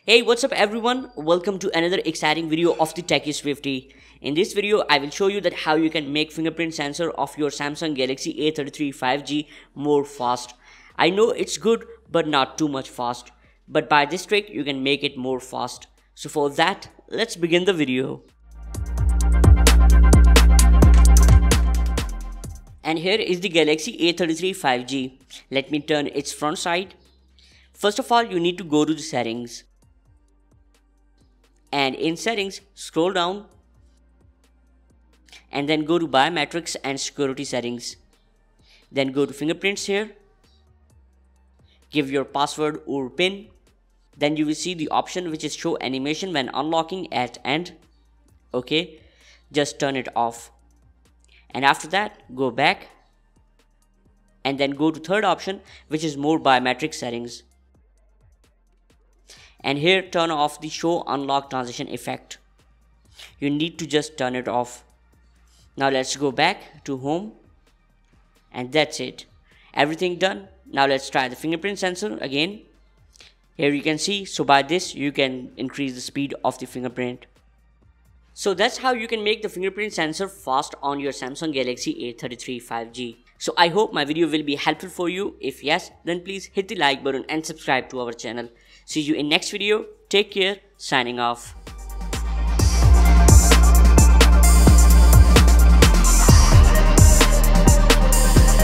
Hey, what's up everyone? Welcome to another exciting video of the Techie Swifty. In this video, I will show you that how you can make fingerprint sensor of your Samsung Galaxy A33 5G more fast. I know it's good, but not too much fast. But by this trick, you can make it more fast. So for that, let's begin the video. And here is the Galaxy A33 5G. Let me turn its front side. First of all, you need to go to the settings. And in settings, scroll down and then go to biometrics and security settings. Then go to fingerprints here. Give your password or PIN. Then you will see the option which is show animation when unlocking at end. Okay, just turn it off. And after that, go back and then go to third option, which is more biometric settings. And here turn off the show unlock transition effect. You need to just turn it off. Now let's go back to home. And that's it. Everything done. Now let's try the fingerprint sensor again. Here you can see, so by this you can increase the speed of the fingerprint. So that's how you can make the fingerprint sensor fast on your Samsung Galaxy A33 5G. So I hope my video will be helpful for you. If yes, then please hit the like button and subscribe to our channel. See you in next video. Take care. Signing off.